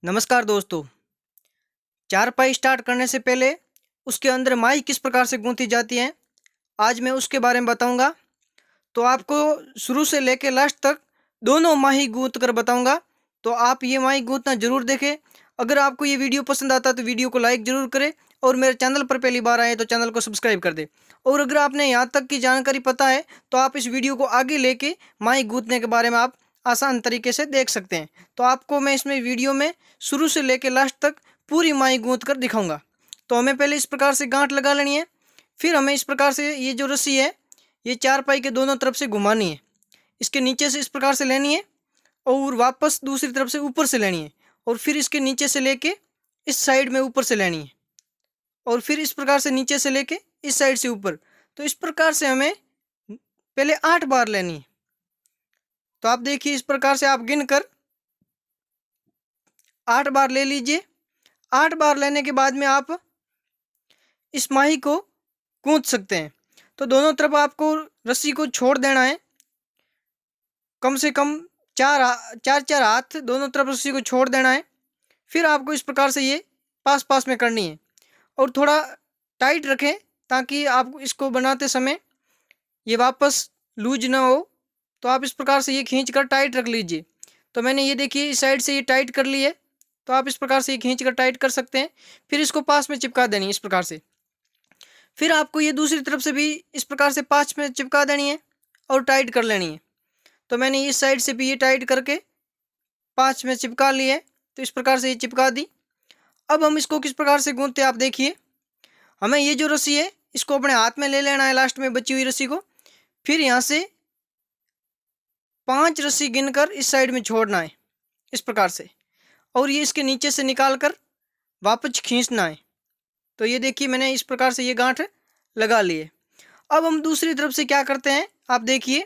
नमस्कार दोस्तों। चारपाई स्टार्ट करने से पहले उसके अंदर माई किस प्रकार से गूंथी जाती है, आज मैं उसके बारे में बताऊंगा। तो आपको शुरू से लेकर लास्ट तक दोनों माही गूंथ कर बताऊंगा। तो आप ये माही गूंथना जरूर देखें। अगर आपको ये वीडियो पसंद आता है तो वीडियो को लाइक जरूर करें और मेरे चैनल पर पहली बार आए तो चैनल को सब्सक्राइब कर दें। और अगर आपने यहाँ तक की जानकारी पता है तो आप इस वीडियो को आगे लेके माही गूंथने के बारे में आप आसान तरीके से देख सकते हैं। तो आपको मैं इसमें वीडियो में शुरू से लेकर लास्ट तक पूरी माही गूंथ कर दिखाऊंगा। तो हमें पहले इस प्रकार से गांठ लगा लेनी है। फिर हमें इस प्रकार से ये जो रस्सी है ये चारपाई के दोनों तरफ से घुमानी है। इसके नीचे से इस प्रकार से लेनी है और वापस दूसरी तरफ से ऊपर से लेनी है और फिर इसके नीचे से लेके इस साइड में ऊपर से लेनी है और फिर इस प्रकार से नीचे से लेके इस साइड से ऊपर। तो इस प्रकार से हमें पहले 8 बार लेनी है। तो आप देखिए इस प्रकार से आप गिन कर 8 बार ले लीजिए। 8 बार लेने के बाद में आप इस माही को गूंथ सकते हैं। तो दोनों तरफ आपको रस्सी को छोड़ देना है, कम से कम चार हाथ दोनों तरफ रस्सी को छोड़ देना है। फिर आपको इस प्रकार से ये पास पास में करनी है और थोड़ा टाइट रखें ताकि आप इसको बनाते समय ये वापस लूज ना हो। तो आप इस प्रकार से ये खींच कर टाइट रख लीजिए। तो मैंने ये देखिए इस साइड से ये टाइट कर ली है। तो आप इस प्रकार से ये खींच कर टाइट कर सकते हैं। फिर इसको पास में चिपका देनी है इस प्रकार से। फिर आपको ये दूसरी तरफ से भी इस प्रकार से पास में चिपका देनी है और टाइट कर लेनी है। तो मैंने इस साइड से भी ये टाइट करके पाँच में चिपका ली है। तो इस प्रकार से ये चिपका दी। अब हम इसको किस प्रकार से गूंथते हैं आप देखिए। हमें ये जो रस्सी है इसको अपने हाथ में ले लेना है, लास्ट में बची हुई रस्सी को। फिर यहाँ से 5 रस्सी गिनकर इस साइड में छोड़ना है इस प्रकार से और ये इसके नीचे से निकाल कर वापस खींचना है। तो ये देखिए मैंने इस प्रकार से ये गांठ लगा ली है। अब हम दूसरी तरफ से क्या करते हैं आप देखिए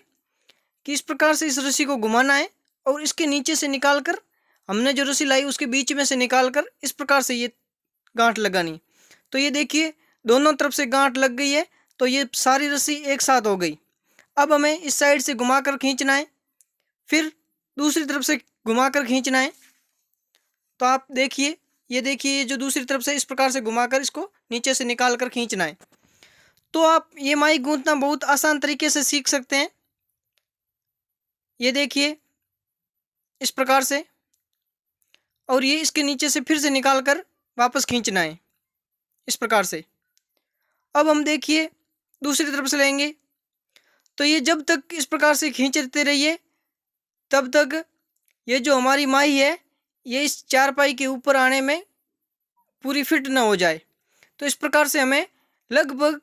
कि इस प्रकार से इस रस्सी को घुमाना है और इसके नीचे से निकाल कर हमने जो रस्सी लाई उसके बीच में से निकाल कर इस प्रकार से ये गांठ लगानी। तो ये देखिए दोनों तरफ से गांठ लग गई है। तो ये सारी रस्सी एक साथ हो गई। अब हमें इस साइड से घुमा कर खींचना है, फिर दूसरी तरफ से घुमा कर खींचना है। तो आप देखिए ये जो दूसरी तरफ से इस प्रकार से घुमाकर इसको नीचे से निकाल कर खींचना है। तो आप ये माई गूंथना बहुत आसान तरीके से सीख सकते हैं। ये देखिए इस प्रकार से और ये इसके नीचे से फिर से निकाल कर वापस खींचना है इस प्रकार से। अब हम देखिए दूसरी तरफ से लेंगे। तो ये जब तक इस प्रकार से खींचते रहिए तब तक ये जो हमारी माही है ये इस चारपाई के ऊपर आने में पूरी फिट ना हो जाए। तो इस प्रकार से हमें लगभग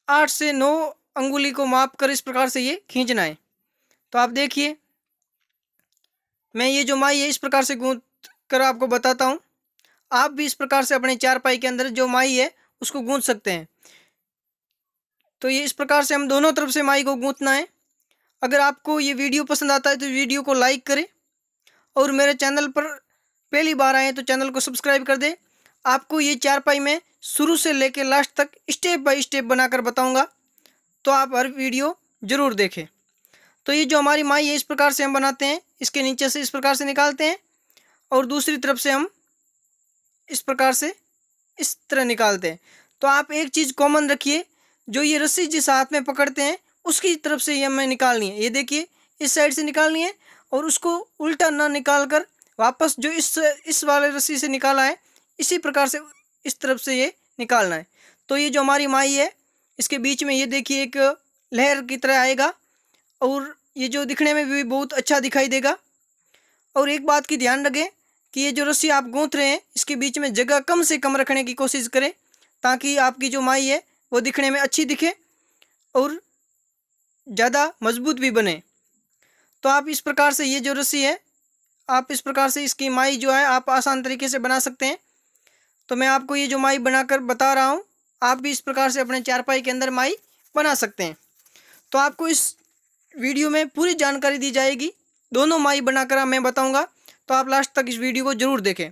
8 से 9 अंगुली को माप कर इस प्रकार से ये खींचना है। तो आप देखिए मैं ये जो माही है इस प्रकार से गूंथ कर आपको बताता हूँ। आप भी इस प्रकार से अपने चारपाई के अंदर जो माही है उसको गूंथ सकते हैं। तो ये इस प्रकार से हम दोनों तरफ से माही को गूंथना है। अगर आपको ये वीडियो पसंद आता है तो वीडियो को लाइक करें और मेरे चैनल पर पहली बार आए तो चैनल को सब्सक्राइब कर दें। आपको ये चारपाई में शुरू से लेकर लास्ट तक स्टेप बाय स्टेप बनाकर बताऊंगा, तो आप हर वीडियो ज़रूर देखें। तो ये जो हमारी माही है इस प्रकार से हम बनाते हैं, इसके नीचे से इस प्रकार से निकालते हैं और दूसरी तरफ से हम इस प्रकार से इस तरह निकालते हैं। तो आप एक चीज़ कॉमन रखिए, जो ये रस्सी जिस हाथ में पकड़ते हैं उसकी तरफ से ये हमें निकालनी है। ये देखिए इस साइड से निकालनी है और उसको उल्टा ना निकाल कर वापस जो इस वाले रस्सी से निकाला है इसी प्रकार से इस तरफ से ये निकालना है। तो ये जो हमारी माही है इसके बीच में ये देखिए एक लहर की तरह आएगा और ये जो दिखने में भी बहुत अच्छा दिखाई देगा। और एक बात की ध्यान रखें कि ये जो रस्सी आप गूंथ रहे हैं इसके बीच में जगह कम से कम रखने की कोशिश करें ताकि आपकी जो माही है वो दिखने में अच्छी दिखे और ज़्यादा मजबूत भी बने। तो आप इस प्रकार से ये जो रस्सी है आप इस प्रकार से इसकी माही जो है आप आसान तरीके से बना सकते हैं। तो मैं आपको ये जो माही बनाकर बता रहा हूँ, आप भी इस प्रकार से अपने चारपाई के अंदर माही बना सकते हैं। तो आपको इस वीडियो में पूरी जानकारी दी जाएगी, दोनों माही बनाकर मैं बताऊँगा। तो आप लास्ट तक इस वीडियो को ज़रूर देखें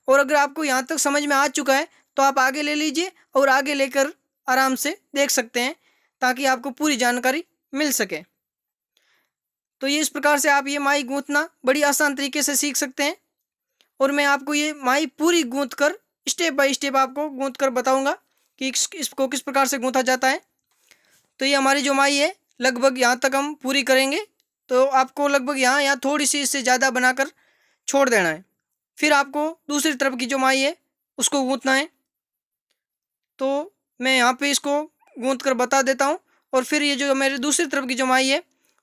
और अगर आपको यहाँ तक समझ में आ चुका है तो आप आगे ले लीजिए और आगे लेकर आराम से देख सकते हैं ताकि आपको पूरी जानकारी मिल सके। तो ये इस प्रकार से आप ये माही गूंथना बड़ी आसान तरीके से सीख सकते हैं। और मैं आपको ये माई पूरी गूंथ कर स्टेप बाय स्टेप आपको गूंथ कर बताऊंगा कि इसको किस प्रकार से गूंथा जाता है। तो ये हमारी जो माई है लगभग यहाँ तक हम पूरी करेंगे। तो आपको लगभग यहाँ थोड़ी सी इससे ज़्यादा बनाकर छोड़ देना है। फिर आपको दूसरी तरफ की जो माई है उसको गूंथना है। तो मैं यहाँ पे इसको गूंथ कर बता देता हूँ और फिर ये जो मेरी दूसरी तरफ की जो माई है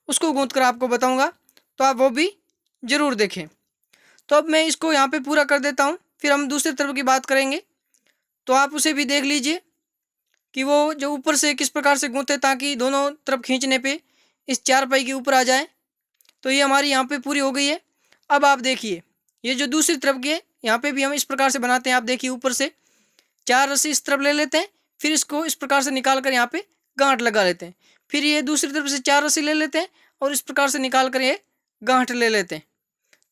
उसको गूंथ कर आपको बताऊँगा, तो आप वो भी ज़रूर देखें। तो अब मैं इसको यहाँ पे पूरा कर देता हूँ, फिर हम दूसरी तरफ की बात करेंगे। तो आप उसे भी देख लीजिए कि वो जो ऊपर से किस प्रकार से गूंथे ताकि दोनों तरफ खींचने पे इस चारपाई के ऊपर आ जाए। तो ये हमारी यहाँ पे पूरी हो गई है। अब आप देखिए ये जो दूसरी तरफ की है यहाँ पे भी हम इस प्रकार से बनाते हैं। आप देखिए ऊपर से 4 रस्सी इस तरफ ले लेते हैं, फिर इसको इस प्रकार से निकाल कर यहाँ पे गांठ लगा लेते हैं। फिर ये दूसरी तरफ से 4 रस्सी ले लेते हैं और इस प्रकार से निकाल कर ये गांठ ले लेते हैं।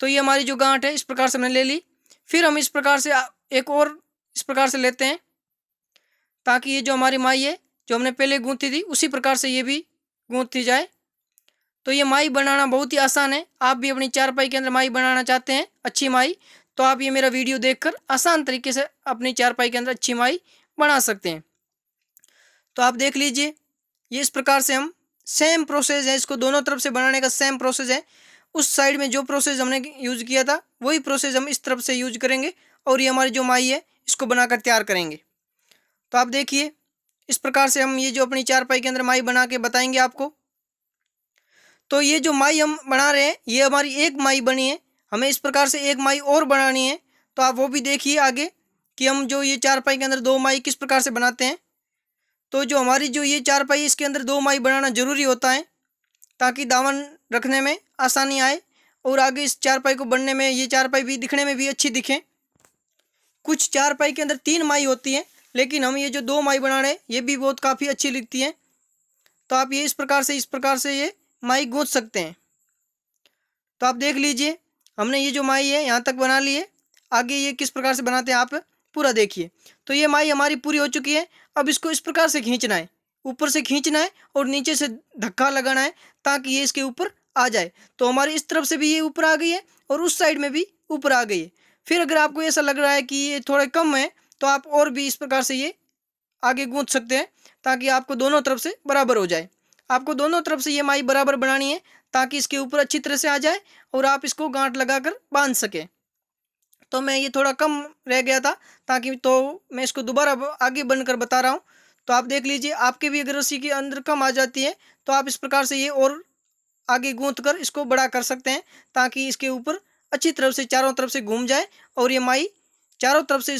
तो ये हमारी जो गांठ है इस प्रकार से हमने ले ली। फिर हम इस प्रकार से एक और इस प्रकार से लेते हैं ताकि ये जो हमारी माई है जो हमने पहले गूंथी थी उसी प्रकार से ये भी गूंथी जाए। तो ये माई बनाना बहुत ही आसान है। आप भी अपनी चारपाई के अंदर माई बनाना चाहते हैं अच्छी माई, तो आप ये मेरा वीडियो देखकर आसान तरीके से अपनी चारपाई के अंदर अच्छी माई बना सकते हैं। तो आप देख लीजिए ये इस प्रकार से हम सेम प्रोसेस है, इसको दोनों तरफ से बनाने का सेम प्रोसेस है। उस साइड में जो प्रोसेस हमने यूज़ किया था वही प्रोसेस हम इस तरफ से यूज करेंगे और ये हमारी जो माई है इसको बनाकर तैयार करेंगे। तो आप देखिए इस प्रकार से हम ये जो अपनी चारपाई के अंदर माई बना के बताएंगे आपको। तो ये जो माई हम बना रहे हैं ये हमारी एक माई बनी है, हमें इस प्रकार से एक माई और बनानी है। तो आप वो भी देखिए आगे कि हम जो ये चारपाई के अंदर 2 माई किस प्रकार से बनाते हैं। तो जो हमारी जो ये चारपाई इसके अंदर 2 माई बनाना ज़रूरी होता है ताकि दामन रखने में आसानी आए और आगे इस चारपाई को बनने में ये चारपाई भी दिखने में भी अच्छी दिखे। कुछ चारपाई के अंदर 3 माई होती है लेकिन हम ये जो 2 माई बना रहे हैं ये भी बहुत काफ़ी अच्छी दिखती है। तो आप ये इस प्रकार से ये माई गूंथ सकते हैं। तो आप देख लीजिए हमने ये जो माई है यहाँ तक बना ली है। आगे ये किस प्रकार से बनाते हैं आप पूरा देखिए। तो ये माई हमारी पूरी हो चुकी है। अब इसको इस प्रकार से खींचना है, ऊपर से खींचना है और नीचे से धक्का लगाना है ताकि ये इसके ऊपर आ जाए। तो हमारी इस तरफ से भी ये ऊपर आ गई है और उस साइड में भी ऊपर आ गई है। फिर अगर आपको ऐसा लग रहा है कि ये थोड़ा कम है तो आप और भी इस प्रकार से ये आगे गूंथ सकते हैं ताकि आपको दोनों तरफ से बराबर हो जाए। आपको दोनों तरफ से ये माई बराबर बनानी है ताकि इसके ऊपर अच्छी तरह से आ जाए और आप इसको गांठ लगाकर बांध सकें। तो मैं ये थोड़ा कम रह गया था ताकि तो मैं इसको दोबारा आगे बनकर बता रहा हूँ। तो आप देख लीजिए आपके भी अगर रस्सी के अंदर कम आ जाती है तो आप इस प्रकार से ये और आगे गूंथ कर इसको बड़ा कर सकते हैं ताकि इसके ऊपर अच्छी तरफ से चारों तरफ से घूम जाए और ये माई चारों तरफ से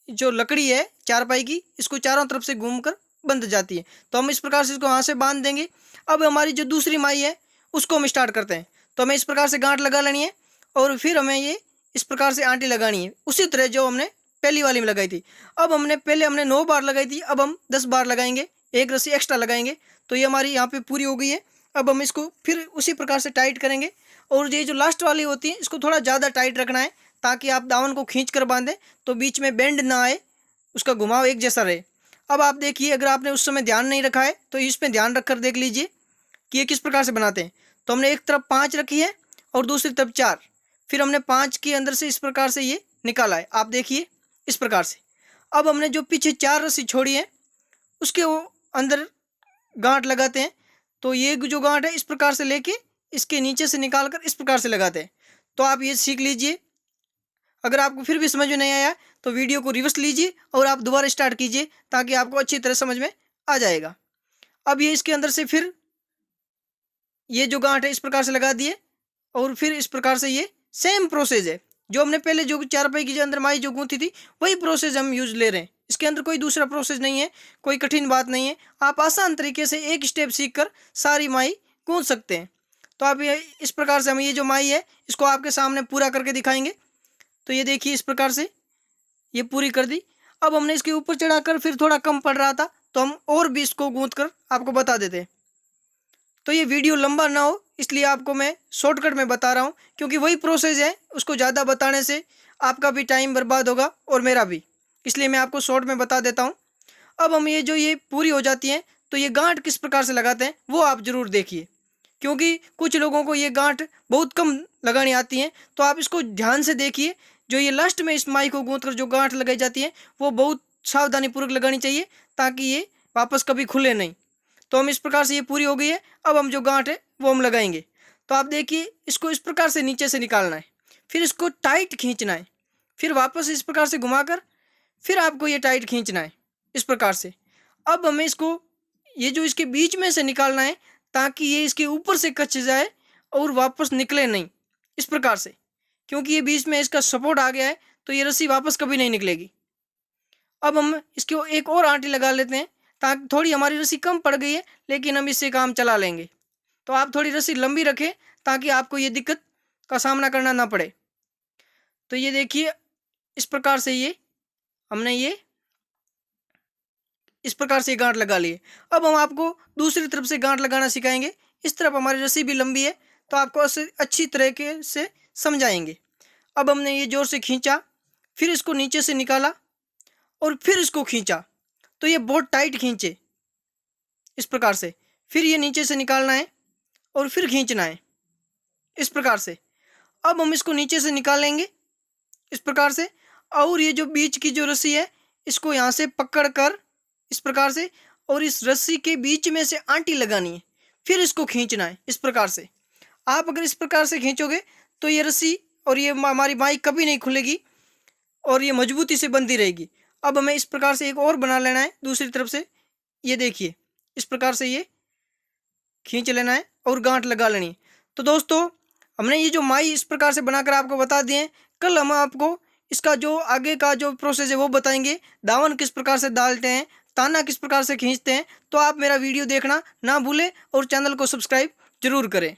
जो लकड़ी है चारपाई की इसको चारों तरफ से घूम कर बंध जाती है। तो हम इस प्रकार से इसको यहाँ से बांध देंगे। अब हमारी जो दूसरी माई है उसको हम स्टार्ट करते हैं। तो हमें इस प्रकार से गांठ लगा लेनी है और फिर हमें ये इस प्रकार से आंटी लगानी है उसी तरह जो हमने पहली वाली में लगाई थी। अब पहले हमने 9 बार लगाई थी, अब हम 10 बार लगाएंगे, एक रस्सी एक्स्ट्रा लगाएंगे। तो ये हमारी यहाँ पे पूरी हो गई है। अब हम इसको फिर उसी प्रकार से टाइट करेंगे और ये जो लास्ट वाली होती है इसको थोड़ा ज़्यादा टाइट रखना है ताकि आप दामन को खींच कर बांधें तो बीच में बेंड ना आए, उसका घुमाव एक जैसा रहे। अब आप देखिए अगर आपने उस समय ध्यान नहीं रखा है तो इस पर ध्यान रखकर देख लीजिए कि ये किस प्रकार से बनाते हैं। तो हमने एक तरफ 5 रखी है और दूसरी तरफ 4, फिर हमने 5 के अंदर से इस प्रकार से ये निकाला है। आप देखिए इस प्रकार से। अब हमने जो पीछे 4 रस्सी छोड़ी है उसके वो अंदर गांठ लगाते हैं। तो ये जो गांठ है इस प्रकार से लेके इसके नीचे से निकाल कर इस प्रकार से लगाते हैं। तो आप ये सीख लीजिए। अगर आपको फिर भी समझ में नहीं आया तो वीडियो को रिवर्स लीजिए और आप दोबारा स्टार्ट कीजिए ताकि आपको अच्छी तरह समझ में आ जाएगा। अब ये इसके अंदर से फिर ये जो गांठ है इस प्रकार से लगा दिए और फिर इस प्रकार से ये सेम प्रोसेस है जो हमने पहले जो चारपाई की अंदर माई जो गूंथी थी वही प्रोसेस हम यूज ले रहे हैं। इसके अंदर कोई दूसरा प्रोसेस नहीं है, कोई कठिन बात नहीं है। आप आसान तरीके से एक स्टेप सीखकर सारी माई गूंथ सकते हैं। तो आप ये इस प्रकार से हम ये जो माई है इसको आपके सामने पूरा करके दिखाएंगे। तो ये देखिए इस प्रकार से ये पूरी कर दी। अब हमने इसके ऊपर चढ़ाकर फिर थोड़ा कम पड़ रहा था तो हम और भी इसको गूंथ कर आपको बता देते हैं। तो ये वीडियो लंबा ना हो इसलिए आपको मैं शॉर्टकट में बता रहा हूँ क्योंकि वही प्रोसेस है, उसको ज़्यादा बताने से आपका भी टाइम बर्बाद होगा और मेरा भी, इसलिए मैं आपको शॉर्ट में बता देता हूँ। अब हम ये जो ये पूरी हो जाती है तो ये गांठ किस प्रकार से लगाते हैं वो आप ज़रूर देखिए क्योंकि कुछ लोगों को ये गांठ बहुत कम लगानी आती हैं। तो आप इसको ध्यान से देखिए जो ये लास्ट में इस माई को गूंथ कर जो गांठ लगाई जाती है वो बहुत सावधानीपूर्वक लगानी चाहिए ताकि ये वापस कभी खुले नहीं। तो हम इस प्रकार से ये पूरी हो गई है। अब हम जो गांठ है वो हम लगाएंगे। तो आप देखिए इसको इस प्रकार से नीचे से निकालना है, फिर इसको टाइट खींचना है, फिर वापस इस प्रकार से घुमाकर फिर आपको ये टाइट खींचना है इस प्रकार से। अब हमें इसको ये जो इसके बीच में से निकालना है ताकि ये इसके ऊपर से कच जाए और वापस निकले नहीं इस प्रकार से, क्योंकि ये बीच में इसका सपोर्ट आ गया है तो ये रस्सी वापस कभी नहीं निकलेगी। अब हम इसको एक और आंटी लगा लेते हैं ताकि थोड़ी हमारी रस्सी कम पड़ गई है लेकिन हम इससे काम चला लेंगे। तो आप थोड़ी रस्सी लंबी रखें ताकि आपको ये दिक्कत का सामना करना ना पड़े। तो ये देखिए इस प्रकार से ये हमने ये इस प्रकार से गांठ लगा लिए। अब हम आपको दूसरी तरफ से गांठ लगाना सिखाएंगे। इस तरफ हमारी रस्सी भी लंबी है तो आपको अच्छी तरीके से समझाएंगे। अब हमने ये जोर से खींचा, फिर इसको नीचे से निकाला और फिर इसको खींचा, तो ये बहुत टाइट खींचे इस प्रकार से। फिर ये नीचे से निकालना है और फिर खींचना है इस प्रकार से। अब हम इसको नीचे से निकालेंगे इस प्रकार से और ये जो बीच की जो रस्सी है इसको यहाँ से पकड़ कर इस प्रकार से और इस रस्सी के बीच में से आंटी लगानी है, फिर इसको खींचना है इस प्रकार से। आप अगर इस प्रकार से खींचोगे तो ये रस्सी और ये हमारी बाई कभी नहीं खुलेगी और ये मजबूती से बंधी रहेगी। अब हमें इस प्रकार से एक और बना लेना है दूसरी तरफ से। ये देखिए इस प्रकार से ये खींच लेना है और गांठ लगा लेनी है। तो दोस्तों हमने ये जो माई इस प्रकार से बनाकर आपको बता दिए हैं। कल हम आपको इसका जो आगे का जो प्रोसेस है वो बताएंगे। दामन किस प्रकार से डालते हैं, ताना किस प्रकार से खींचते हैं। तो आप मेरा वीडियो देखना ना भूलें और चैनल को सब्सक्राइब जरूर करें।